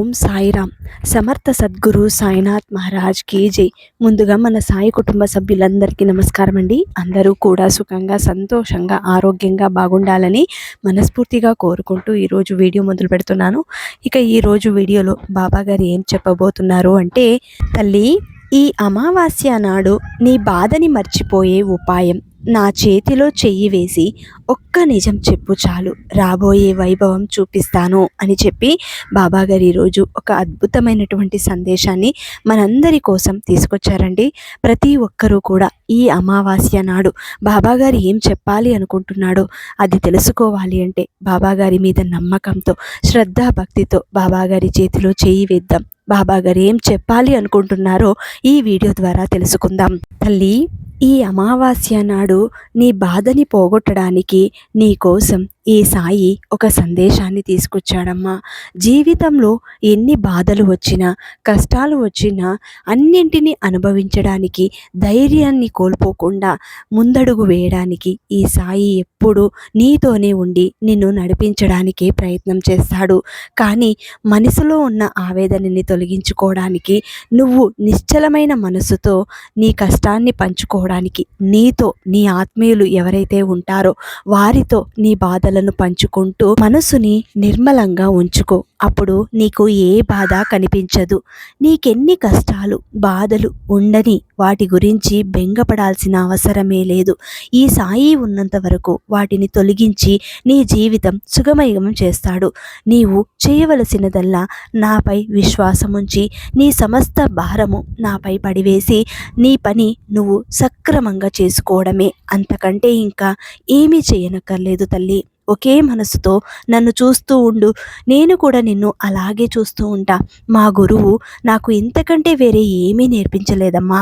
ఓం సాయిరామ్. సమర్థ సద్గురు సాయినాథ్ మహారాజ్ కీ జై. ముందుగా మన సాయి కుటుంబ సభ్యులందరికీ నమస్కారం అండి. అందరూ కూడా సుఖంగా, సంతోషంగా, ఆరోగ్యంగా బాగుండాలని మనస్ఫూర్తిగా కోరుకుంటూ ఈరోజు వీడియో మొదలు పెడుతున్నాను. ఇక ఈరోజు వీడియోలో బాబా గారు ఏం చెప్పబోతున్నారు అంటే, తల్లి, ఈ అమావాస్య నాడు నీ బాధని మర్చిపోయే ఉపాయం నా చేతిలో చెయ్యి వేసి ఒక్క నిజం చెప్పు చాలు, రాబోయే వైభవం చూపిస్తాను అని చెప్పి బాబాగారు ఈరోజు ఒక అద్భుతమైనటువంటి సందేశాన్ని మనందరి కోసం తీసుకొచ్చారండి. ప్రతి ఒక్కరూ కూడా ఈ అమావాస్య నాడు బాబాగారు ఏం చెప్పాలి అనుకుంటున్నాడో అది తెలుసుకోవాలి అంటే బాబాగారి మీద నమ్మకంతో, శ్రద్ధాభక్తితో బాబాగారి చేతిలో చెయ్యి వేద్దాం. బాబాగారు ఏం చెప్పాలి అనుకుంటున్నారో ఈ వీడియో ద్వారా తెలుసుకుందాం. తల్లి, ఈ అమావాస్య నాడు నీ బాధని పోగొట్టడానికి నీ కోసం ఈ సాయి ఒక సందేశాన్ని తీసుకొచ్చాడమ్మా. జీవితంలో ఎన్ని బాధలు వచ్చినా, కష్టాలు వచ్చినా అన్నింటినీ అనుభవించడానికి ధైర్యాన్ని కోల్పోకుండా ముందడుగు వేయడానికి ఈ సాయి ఎప్పుడూ నీతోనే ఉండి నిన్ను నడిపించడానికే ప్రయత్నం చేస్తాడు. కానీ మనసులో ఉన్న ఆవేదనని తొలగించుకోవడానికి, నువ్వు నిశ్చలమైన మనసుతో నీ కష్టాన్ని పంచుకోవడానికి, నీతో నీ ఆత్మీయులు ఎవరైతే ఉంటారో వారితో నీ బాధలను పంచుకుంటూ మనసుని నిర్మలంగా ఉంచుకో. అప్పుడు నీకు ఏ బాధ కనిపించదు. నీకెన్ని కష్టాలు, బాధలు ఉండని వాటి గురించి బెంగపడాల్సిన అవసరమే లేదు. ఈ సాయి ఉన్నంత వరకు వాటిని తొలగించి నీ జీవితం సుఖమయం చేస్తాడు. నీవు చేయవలసినదల్లా నాపై విశ్వాసముంచి నీ సమస్త భారము నాపై పడివేసి నీ పని నువ్వు సక్రమంగా చేసుకోవడమే. అంతకంటే ఇంకా ఏమీ చేయనక్కర్లేదు తల్లి. ఒకే మనసుతో నన్ను చూస్తూ ఉండు, నేను కూడా నిన్ను అలాగే చూస్తూ ఉంటా. మా గురువు నాకు ఇంతకంటే వేరే ఏమీ నేర్పించలేదమ్మా.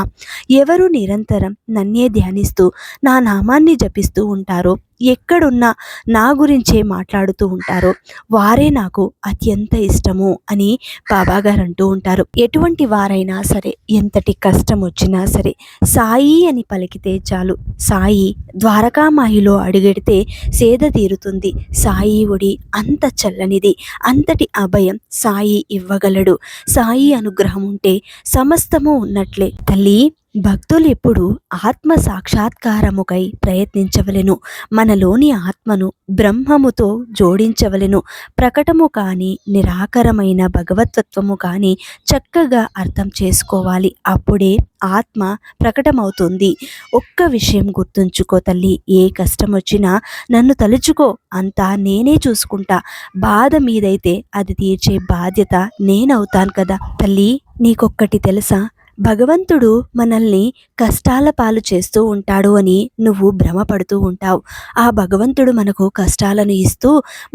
ఎవరు నిరంతరం నన్నే ధ్యానిస్తూ నా నామాన్ని జపిస్తూ ఉంటారో, ఎక్కడున్నా నా గురించే మాట్లాడుతూ ఉంటారో వారే నాకు అత్యంత ఇష్టము అని బాబాగారు అంటూ ఉంటారు. ఎటువంటి వారైనా సరే, ఎంతటి కష్టం వచ్చినా సరే, సాయి అని పలికితే చాలు, సాయి ద్వారకామాయిలో అడుగెడితే సేద తీరుతుంది. సాయి ఒడి అంత చల్లనిది, అంతటి అభయం సాయి ఇవ్వగలడు. సాయి అనుగ్రహం ఉంటే సమస్తము ఉన్నట్లే. తల్లి, భక్తులు ఎప్పుడు ఆత్మ సాక్షాత్కారముకై ప్రయత్నించవలెను. మనలోని ఆత్మను బ్రహ్మముతో జోడించవలెను. ప్రకటము కానీ నిరాకరమైన భగవతత్వము కానీ చక్కగా అర్థం చేసుకోవాలి. అప్పుడే ఆత్మ ప్రకటమవుతుంది. ఒక్క విషయం గుర్తుంచుకో తల్లి, ఏ కష్టం వచ్చినా నన్ను తలుచుకో, అంతా నేనే చూసుకుంటా. బాధ మీదైతే అది తీర్చే బాధ్యత నేనవుతాను కదా. తల్లి, నీకొక్కటి తెలుసా? భగవంతుడు మనల్ని కష్టాల పాలు చేస్తూ ఉంటాడు అని నువ్వు భ్రమపడుతూ ఉంటావు. ఆ భగవంతుడు మనకు కష్టాలను ఇస్తూ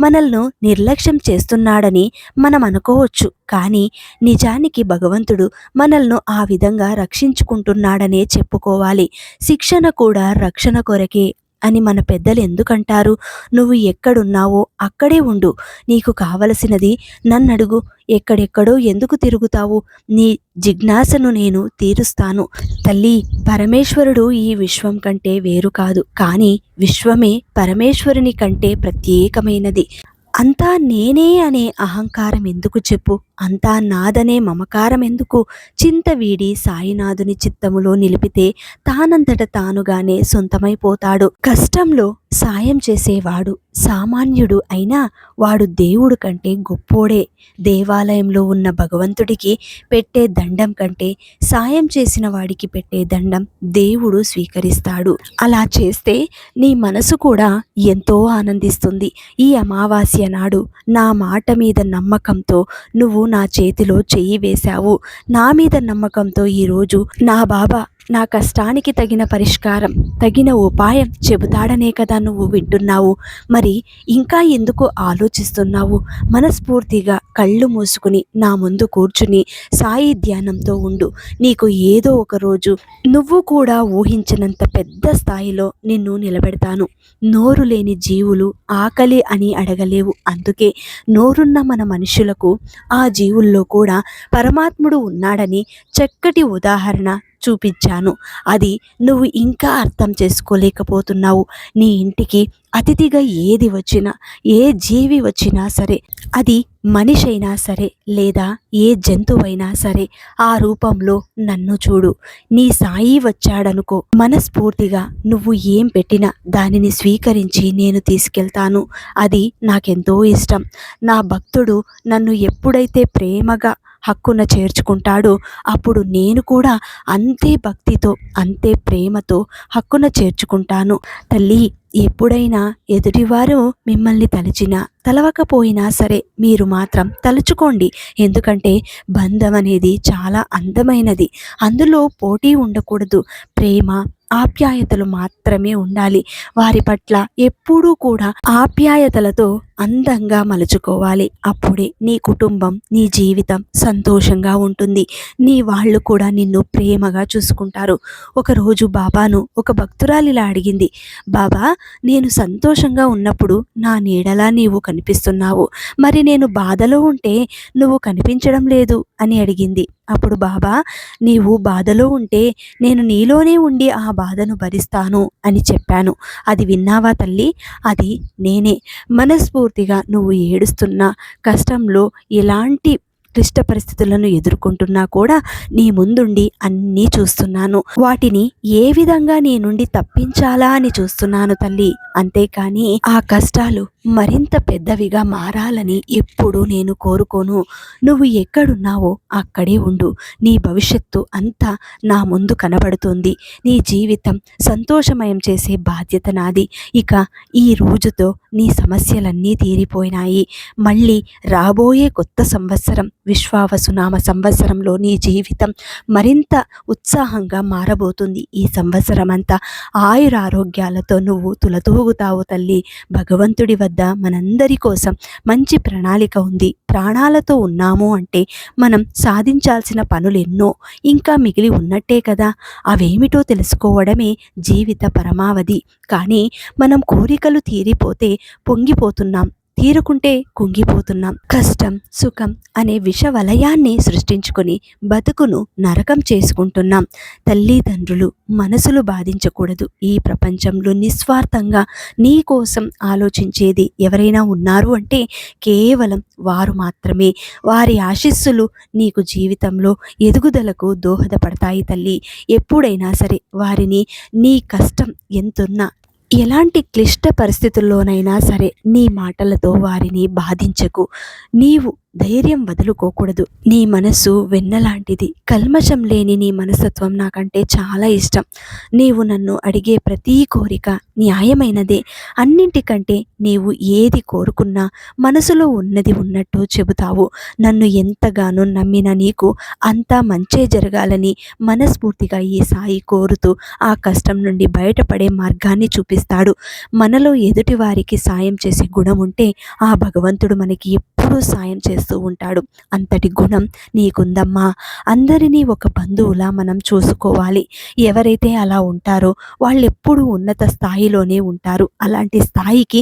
మనల్ని నిర్లక్ష్యం చేస్తున్నాడని మనం అనుకోవచ్చు. కానీ నిజానికి భగవంతుడు మనల్ని ఆ విధంగా రక్షించుకుంటున్నాడనే చెప్పుకోవాలి. శిక్షణ కూడా రక్షణ కొరకే అని మన పెద్దలు ఎందుకంటారు? నువ్వు ఎక్కడున్నావో అక్కడే ఉండు. నీకు కావలసినది నన్నడుగు. ఎక్కడెక్కడో ఎందుకు తిరుగుతావు? నీ జిజ్ఞాసను నేను తీరుస్తాను. తల్లి, పరమేశ్వరుడు ఈ విశ్వం కంటే వేరు కాదు, కానీ విశ్వమే పరమేశ్వరుని కంటే ప్రత్యేకమైనది. అంతా నేనే అనే అహంకారం ఎందుకు చెప్పు? అంతా నాదనే మమకారం ఎందుకు? చింత వీడి సాయినాథుని చిత్తములో నిలిపితే తానంతట తానుగానే సొంతమైపోతాడు. కష్టంలో సాయం చేసేవాడు సామాన్యుడు అయినా వాడు దేవుడు కంటే గొప్పోడే. దేవాలయంలో ఉన్న భగవంతుడికి పెట్టే దండం కంటే సాయం చేసిన వాడికి పెట్టే దండం దేవుడు స్వీకరిస్తాడు. అలా చేస్తే నీ మనసు కూడా ఎంతో ఆనందిస్తుంది. ఈ అమావాస్య నాడు నా మాట మీద నమ్మకంతో నువ్వు నా చేతిలో చెయ్యి వేశావు. నా మీద నమ్మకంతో ఈరోజు నా బాబా నా కష్టానికి తగిన పరిష్కారం, తగిన ఉపాయం చెబుతాడనే కదా నువ్వు వింటున్నావు. మరి ఇంకా ఎందుకు ఆలోచిస్తున్నావు? మనస్ఫూర్తిగా కళ్ళు మూసుకుని నా ముందు కూర్చుని సాయి ధ్యానంతో ఉండు. నీకు ఏదో ఒక రోజు నువ్వు కూడా ఊహించినంత పెద్ద స్థాయిలో నిన్ను నిలబెడతాను. నోరు లేని జీవులు ఆకలి అని అడగలేవు. అందుకే నోరున్న మన మనుషులకు ఆ జీవుల్లో కూడా పరమాత్ముడు ఉన్నాడని చక్కటి ఉదాహరణ చూపించాను. అది నువ్వు ఇంకా అర్థం చేసుకోలేకపోతున్నావు. నీ ఇంటికి అతిథిగా ఏది వచ్చినా, ఏ జీవి వచ్చినా సరే, అది మనిషైనా సరే లేదా ఏ జంతువైనా సరే, ఆ రూపంలో నన్ను చూడు. నీ సాయి వచ్చాడనుకో, మనస్ఫూర్తిగా నువ్వు ఏం పెట్టినా దానిని స్వీకరించి నేను తీసుకెళ్తాను. అది నాకెంతో ఇష్టం. నా భక్తుడు నన్ను ఎప్పుడైతే ప్రేమగా హక్కున చేర్చుకుంటాడో అప్పుడు నేను కూడా అంతే భక్తితో, అంతే ప్రేమతో హక్కున చేర్చుకుంటాను. తల్లి, ఎప్పుడైనా ఎదుటివారు మిమ్మల్ని తలచినా తలవకపోయినా సరే మీరు మాత్రం తలుచుకోండి. ఎందుకంటే బంధం అనేది చాలా అందమైనది. అందులో పోటీ ఉండకూడదు. ప్రేమ, ఆప్యాయతలు మాత్రమే ఉండాలి. వారి పట్ల ఎప్పుడూ కూడా ఆప్యాయతలతో అందంగా మలుచుకోవాలి. అప్పుడే నీ కుటుంబం, నీ జీవితం సంతోషంగా ఉంటుంది. నీ వాళ్ళు కూడా నిన్ను ప్రేమగా చూసుకుంటారు. ఒకరోజు బాబాను ఒక భక్తురాలిలా అడిగింది, బాబా, నేను సంతోషంగా ఉన్నప్పుడు నా నీడలా నీవు కనిపిస్తున్నావు, మరి నేను బాధలో ఉంటే నువ్వు కనిపించడం లేదు అని అడిగింది. అప్పుడు బాబా, నీవు బాధలో ఉంటే నేను నీలోనే ఉండి ఆ బాధను భరిస్తాను అని చెప్పాను. అది విన్నావా తల్లి? అది నేనే. మనస్ఫూర్తిగా నువ్వు ఏడుస్తున్నా, కష్టంలో ఎలాంటి క్లిష్ట పరిస్థితులను ఎదుర్కొంటున్నా కూడా నీ ముందుండి అన్నీ చూస్తున్నాను. వాటిని ఏ విధంగా నీ నుండి తప్పించాలా అని చూస్తున్నాను తల్లి. అంతేకాని ఆ కష్టాలు మరింత పెద్దవిగా మారాలని ఎప్పుడూ నేను కోరుకోను. నువ్వు ఎక్కడున్నావో అక్కడే ఉండు. నీ భవిష్యత్తు అంతా నా ముందు కనబడుతుంది. నీ జీవితం సంతోషమయం చేసే బాధ్యత నాది. ఇక ఈ రోజుతో నీ సమస్యలన్నీ తీరిపోయినాయి. మళ్ళీ రాబోయే కొత్త సంవత్సరం విశ్వావసునామ సంవత్సరంలో నీ జీవితం మరింత ఉత్సాహంగా మారబోతుంది. ఈ సంవత్సరం అంతా ఆయురారోగ్యాలతో నువ్వు తులతూగుతావు తల్లి. భగవంతుడి వద్ద మనందరి కోసం మంచి ప్రణాళిక ఉంది. ప్రాణాలతో ఉన్నాము అంటే మనం సాధించాల్సిన పనులు ఎన్నో ఇంకా మిగిలి ఉన్నట్టే కదా. అవేమిటో తెలుసుకోవడమే జీవిత పరమావధి. కానీ మనం కోరికలు తీరిపోతే పొంగిపోతున్నాం, తీరుకుంటే కుంగిపోతున్నాం. కష్టం, సుఖం అనే విష వలయాన్ని సృష్టించుకొని బతుకును నరకం చేసుకుంటున్నాం. తల్లిదండ్రులు మనసులు బాధించకూడదు. ఈ ప్రపంచంలో నిస్వార్థంగా నీ కోసం ఆలోచించేది ఎవరైనా ఉన్నారు అంటే కేవలం వారు మాత్రమే. వారి ఆశీస్సులు నీకు జీవితంలో ఎదుగుదలకు దోహదపడతాయి తల్లి. ఎప్పుడైనా సరే వారిని నీ కష్టం ఎంతున్నా, ఎలాంటి క్లిష్ట పరిస్థితుల్లోనైనా సరే నీ మాటలతో వారిని బాధించకు. నీవు ధైర్యం వదులుకోకూడదు. నీ మనసు వెన్నలాంటిది. కల్మషం లేని నీ మనస్తత్వం నాకంటే చాలా ఇష్టం. నీవు నన్ను అడిగే ప్రతి కోరిక న్యాయమైనదే. అన్నింటికంటే నీవు ఏది కోరుకున్నా మనసులో ఉన్నది ఉన్నట్టు చెబుతావు. నన్ను ఎంతగానో నమ్మిన నీకు అంతా మంచే జరగాలని మనస్ఫూర్తిగా ఈ సాయి కోరుతూ ఆ కష్టం నుండి బయటపడే మార్గాన్ని చూపిస్తాడు. మనలో ఎదుటి వారికి సాయం చేసే గుణం ఉంటే ఆ భగవంతుడు మనకి ఎప్పుడూ సాయం చేస్తూ ఉంటాడు. అంతటి గుణం నీకుందమ్మా. అందరినీ ఒక బంధువులా మనం చూసుకోవాలి. ఎవరైతే అలా ఉంటారో వాళ్ళెప్పుడూ ఉన్నత స్థాయిలోనే ఉంటారు. అలాంటి స్థాయికి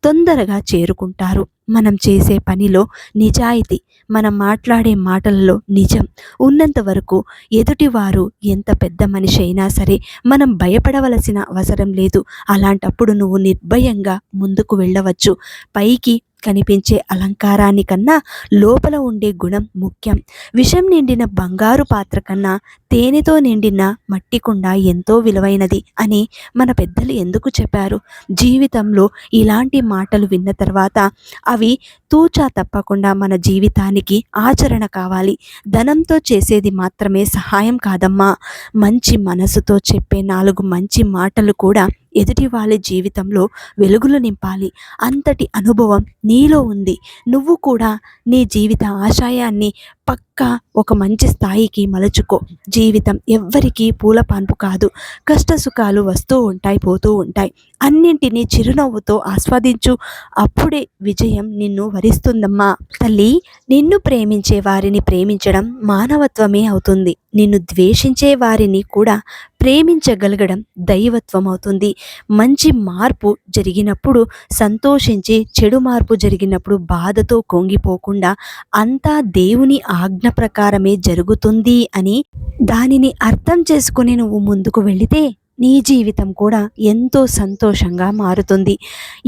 తొందరగా చేరుకుంటారు. మనం చేసే పనిలో నిజాయితీ, మనం మాట్లాడే మాటలలో నిజం ఉన్నంత వరకు ఎదుటివారు ఎంత పెద్ద మనిషి అయినా సరే మనం భయపడవలసిన అవసరం లేదు. అలాంటప్పుడు నువ్వు నిర్భయంగా ముందుకు వెళ్ళవచ్చు. పైకి కనిపించే అలంకారానికన్నా లోపల ఉండే గుణం ముఖ్యం. విషం నిండిన బంగారు పాత్ర కన్నా తేనెతో నిండిన మట్టి కుండ ఎంతో విలువైనది అని మన పెద్దలు ఎందుకు చెప్పారు? జీవితంలో ఇలాంటి మాటలు విన్న తర్వాత అవి తూచా తప్పకుండా మన జీవితానికి ఆచరణ కావాలి. ధనంతో చేసేది మాత్రమే సహాయం కాదమ్మా. మంచి మనసుతో చెప్పే 4 మంచి మాటలు కూడా ఎదుటి వాళ్ళ జీవితంలో వెలుగులు నింపాలి. అంతటి అనుభవం నీలో ఉంది. నువ్వు కూడా నీ జీవిత ఆశయాన్ని పక్కా ఒక మంచి స్థాయికి మలుచుకో. జీవితం ఎవ్వరికీ పూల పాన్పు కాదు. కష్ట సుఖాలు వస్తూ ఉంటాయి, పోతూ ఉంటాయి. అన్నింటినీ చిరునవ్వుతో ఆస్వాదించు. అప్పుడే విజయం నిన్ను వరిస్తుందమ్మా. తల్లి, నిన్ను ప్రేమించే వారిని ప్రేమించడం మానవత్వమే అవుతుంది. నిన్ను ద్వేషించే వారిని కూడా ప్రేమించగలగడం దైవత్వం అవుతుంది. మంచి మార్పు జరిగినప్పుడు సంతోషించి, చెడు మార్పు జరిగినప్పుడు బాధతో కుంగిపోకుండా అంతా దేవుని ఆజ్ఞ ప్రకారమే జరుగుతుంది అని దానిని అర్థం చేసుకుని నువ్వు ముందుకు వెళితే నీ జీవితం కూడా ఎంతో సంతోషంగా మారుతుంది.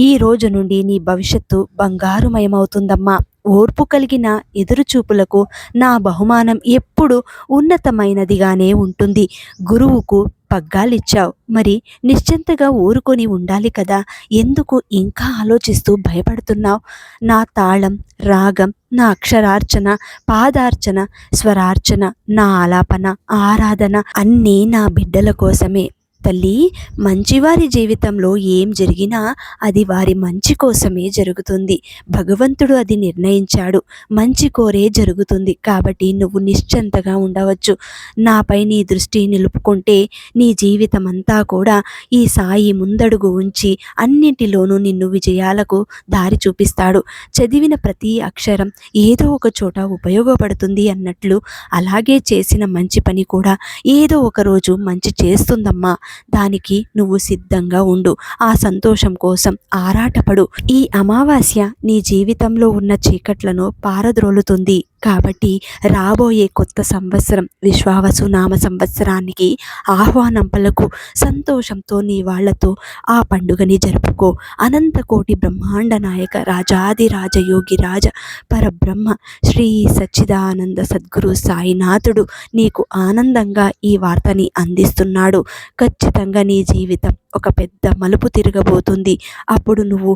ఈ రోజు నుండి నీ భవిష్యత్తు బంగారుమయమవుతుందమ్మా. ఓర్పు కలిగిన ఎదురుచూపులకు నా బహుమానం ఎప్పుడు ఉన్నతమైనదిగానే ఉంటుంది. గురువుకు పగ్గాలిచ్చావు, మరి నిశ్చింతగా ఊరుకొని ఉండాలి కదా. ఎందుకు ఇంకా ఆలోచిస్తూ భయపడుతున్నావు? నా తాళం, రాగం, నా అక్షరార్చన, పాదార్చన, స్వరార్చన, నా ఆలాపన, ఆరాధన అన్నీ నా బిడ్డల కోసమే తల్లి. మంచివారి జీవితంలో ఏం జరిగినా అది వారి మంచి కోసమే జరుగుతుంది. భగవంతుడు అది నిర్ణయించాడు. మంచి కోరే జరుగుతుంది. కాబట్టి నువ్వు నిశ్చింతగా ఉండవచ్చు. నాపై నీ దృష్టి నిలుపుకుంటే నీ జీవితం అంతా కూడా ఈ సాయి ముందడుగు ఉంచి అన్నింటిలోనూ నిన్ను విజయాలకు దారి చూపిస్తాడు. చదివిన ప్రతి అక్షరం ఏదో ఒక చోట ఉపయోగపడుతుంది అన్నట్లు అలాగే చేసిన మంచి పని కూడా ఏదో ఒక రోజు మంచి చేస్తుందమ్మా. దానికి నువ్వు సిద్ధంగా ఉండు. ఆ సంతోషం కోసం ఆరాటపడు. ఈ అమావాస్య నీ జీవితంలో ఉన్న చీకట్లను పారద్రోలుతుంది. కాబట్టి రాబోయే కొత్త సంవత్సరం విశ్వావసు నామ సంవత్సరానికి ఆహ్వానం పలుకు. సంతోషంతో నీ వాళ్లతో ఆ పండుగని జరుపుకో. అనంతకోటి బ్రహ్మాండ నాయక రాజాది రాజయోగి రాజ పరబ్రహ్మ శ్రీ సచ్చిదానంద సద్గురు సాయినాథుడు నీకు ఆనందంగా ఈ వార్తని అందిస్తున్నాడు. ఖచ్చితంగా నీ జీవితం ఒక పెద్ద మలుపు తిరగబోతుంది. అప్పుడు నువ్వు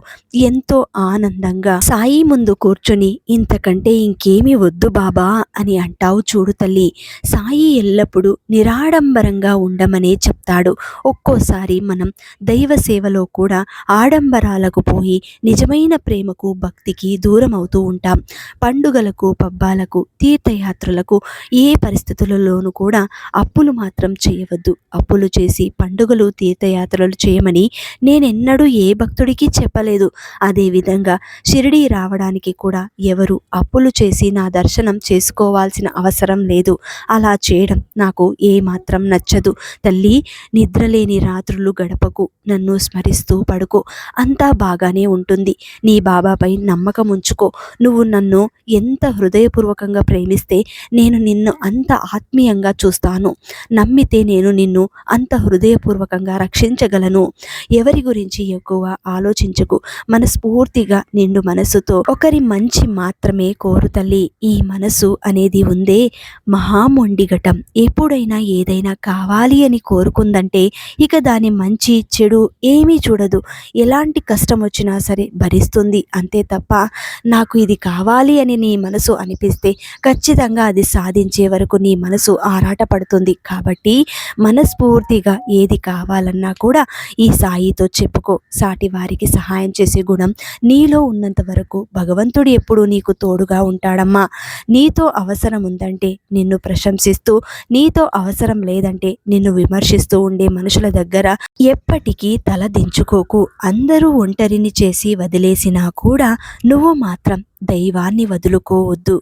ఎంతో ఆనందంగా సాయి ముందు కూర్చొని ఇంతకంటే ఇంకేమీ వద్దు బాబా అని అంటావు. చూడు తల్లి, సాయి ఎల్లప్పుడూ నిరాడంబరంగా ఉండమనే చెప్తాడు. ఒక్కోసారి మనం దైవ సేవలో కూడా ఆడంబరాలకు పోయి నిజమైన ప్రేమకు భక్తికి దూరం అవుతూ ఉంటాం. పండుగలకు, పబ్బాలకు, తీర్థయాత్రలకు ఏ పరిస్థితులలోనూ కూడా అప్పులు మాత్రం చేయవద్దు. అప్పులు చేసి పండుగలు, తీర్థయాత్రలు చేయమని నేనెన్నడూ ఏ భక్తుడికి చెప్పలేదు. అదేవిధంగా షిరిడీ రావడానికి కూడా ఎవరు అప్పులు చేసి నా దర్శనం చేసుకోవాల్సిన అవసరం లేదు. అలా చేయడం నాకు ఏమాత్రం నచ్చదు. తల్లి, నిద్రలేని రాత్రులు గడపకు. నన్ను స్మరిస్తూ పడుకో. అంతా బాగానే ఉంటుంది. నీ బాబాపై నమ్మకం ఉంచుకో. నువ్వు నన్ను ఎంత హృదయపూర్వకంగా ప్రేమిస్తే నేను నిన్ను అంత ఆత్మీయంగా చూస్తాను. నమ్మితే నేను నిన్ను అంత హృదయపూర్వకంగా రక్షించగలను. ఎవరి గురించి ఎక్కువ ఆలోచించకు. మనస్ఫూర్తిగా నిండు మనసుతో ఒకరి మంచి మాత్రమే కోరు తల్లి. ఈ మనసు అనేది ఉందే మహామొండిఘటం. ఎప్పుడైనా ఏదైనా కావాలి అని కోరుకుందంటే ఇక దాని మంచి చెడు ఏమీ చూడదు. ఎలాంటి కష్టం వచ్చినా సరే భరిస్తుంది. అంతే తప్ప నాకు ఇది కావాలి అని నీ మనసు అనిపిస్తే ఖచ్చితంగా అది సాధించే వరకు నీ మనసు ఆరాటపడుతుంది. కాబట్టి మనస్ఫూర్తిగా ఏది కావాలన్నా కూడా ఈ సాయితో చెప్పుకో. సాటి వారికి సహాయం చేసే గుణం నీలో ఉన్నంత వరకు భగవంతుడు ఎప్పుడూ నీకు తోడుగా ఉంటాడమ్మా. నీతో అవసరం ఉందంటే నిన్ను ప్రశంసిస్తూ, నీతో అవసరం లేదంటే నిన్ను విమర్శిస్తూ ఉండే మనుషుల దగ్గర ఎప్పటికీ తల దించుకోకు. అందరూ ఒంటరిని చేసి వదిలేసినా కూడా నువ్వు మాత్రం దైవాన్ని వదులుకోవద్దు.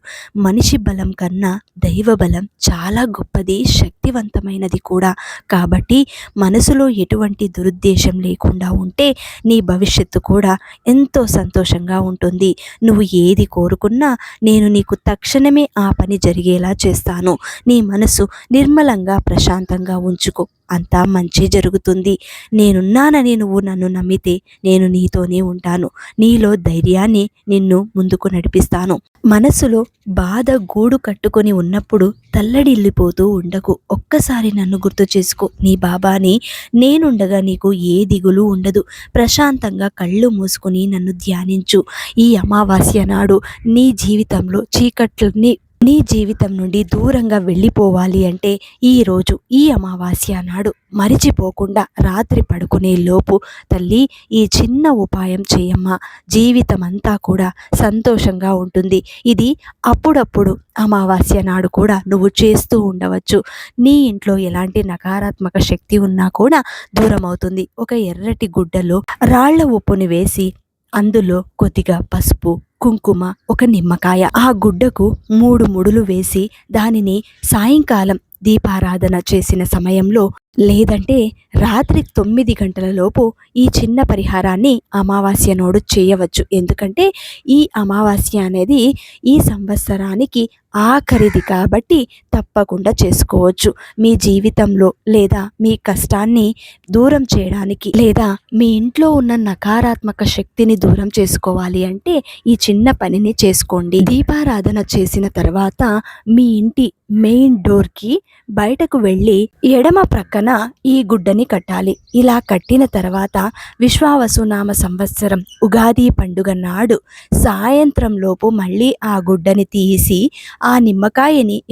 మనిషి బలం కన్నా దైవ బలం చాలా గొప్పది, శక్తివంతమైనది కూడా. కాబట్టి మనసులో ఎటువంటి దురుద్దేశం లేకుండా ఉంటే నీ భవిష్యత్తు కూడా ఎంతో సంతోషంగా ఉంటుంది. నువ్వు ఏది కోరుకున్నా నేను నీకు తక్షణమే ఆ పని జరిగేలా చేస్తాను. నీ మనసు నిర్మలంగా ప్రశాంతంగా ఉంచుకో. అంతా మంచి జరుగుతుంది. నేనున్నానని నువ్వు నన్ను నమ్మితే నేను నీతోనే ఉంటాను. నీలో ధైర్యాన్ని నిన్ను ముందుకు నడిపిస్తాను. మనసులో బాధ గూడు కట్టుకొని ఉన్నప్పుడు తల్లడిల్లిపోతూ ఉండకు. ఒక్కసారి నన్ను గుర్తు చేసుకో. నీ బాబాని నేనుండగా నీకు ఏ దిగులు ఉండదు. ప్రశాంతంగా కళ్ళు మూసుకొని నన్ను ధ్యానించు. ఈ అమావాస్య నాడు నీ జీవితంలో చీకట్లని నీ జీవితం నుండి దూరంగా వెళ్ళిపోవాలి అంటే ఈరోజు ఈ అమావాస్య నాడు మరిచిపోకుండా రాత్రి పడుకునే లోపు తల్లి ఈ చిన్న ఉపాయం చేయమ్మా. జీవితం అంతా కూడా సంతోషంగా ఉంటుంది. ఇది అప్పుడప్పుడు అమావాస్య నాడు కూడా నువ్వు చేస్తూ ఉండవచ్చు. నీ ఇంట్లో ఎలాంటి నకారాత్మక శక్తి ఉన్నా కూడా దూరం అవుతుంది. ఒక ఎర్రటి గుడ్డలో రాళ్ల ఉప్పుని వేసి అందులో కొద్దిగా పసుపు, కుంకుమ, ఒక నిమ్మకాయ, ఆ గుడ్డకు 3 ముడులు వేసి దానిని సాయంకాలం దీపారాధన చేసిన సమయంలో లేదంటే రాత్రి 9 గంటల లోపు ఈ చిన్న పరిహారాన్ని అమావాస్య నాడు చేయవచ్చు. ఎందుకంటే ఈ అమావాస్య అనేది ఈ సంవత్సరానికి ఆఖరిది కాబట్టి తప్పకుండా చేసుకోవచ్చు. మీ జీవితంలో లేదా మీ కష్టాన్ని దూరం చేయడానికి లేదా మీ ఇంట్లో ఉన్న నకారాత్మక శక్తిని దూరం చేసుకోవాలి అంటే ఈ చిన్న పనిని చేసుకోండి. దీపారాధన చేసిన తర్వాత మీ ఇంటి మెయిన్ డోర్కి బయటకు వెళ్ళి ఎడమ ప్రక్కన ఈ గుడ్డని కట్టాలి. ఇలా కట్టిన తర్వాత విశ్వావసునామ సంవత్సరం ఉగాది పండుగ నాడు సాయంత్రం లోపు మళ్ళీ ఆ గుడ్డని తీసి ఆ నిమ్మకాయని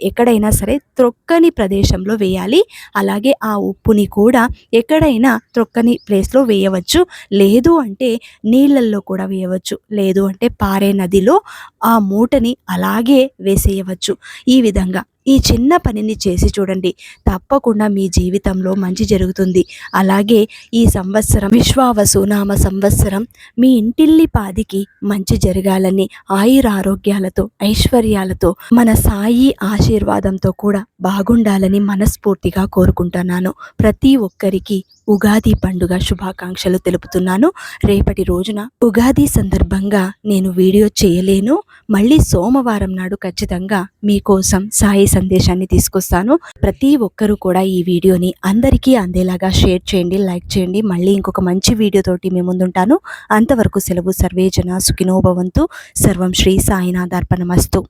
ఎక్కడైనా సరే త్రొక్కని ప్రదేశంలో వేయాలి. అలాగే ఆ ఉప్పుని కూడా ఎక్కడైనా త్రొక్కని ప్లేస్లో వేయవచ్చు. లేదు అంటే నీళ్ళల్లో కూడా వేయవచ్చు. లేదు అంటే పారే నదిలో ఆ మూటని అలాగే వేసేయవచ్చు. ఈ విధంగా ఈ చిన్న పనిని చేసి చూడండి. తప్పకుండా మీ జీవితంలో మంచి జరుగుతుంది. అలాగే ఈ సంవత్సరం విశ్వావసునామ సంవత్సరం మీ ఇంటిల్లి పాదికి మంచి జరగాలని ఆయురారోగ్యాలతో ఐశ్వర్యాలతో మన సాయి ఆశీర్వాదంతో కూడా బాగుండాలని మనస్ఫూర్తిగా కోరుకుంటున్నాను. ప్రతి ఒక్కరికి ఉగాది పండుగ శుభాకాంక్షలు తెలుపుతున్నాను. రేపటి రోజున ఉగాది సందర్భంగా నేను వీడియో చేయలేను. మళ్ళీ సోమవారం నాడు ఖచ్చితంగా మీకోసం సాయి సందేశాన్ని తీసుకొస్తాను. ప్రతి ఒక్కరూ కూడా ఈ వీడియోని అందరికీ అందేలాగా షేర్ చేయండి, లైక్ చేయండి. మళ్ళీ ఇంకొక మంచి వీడియోతోటి మీ ముందుంటాను. అంతవరకు సెలవు. సర్వేజన సుఖినో భవంతు. సర్వం శ్రీ సాయినాథార్పణమస్తు.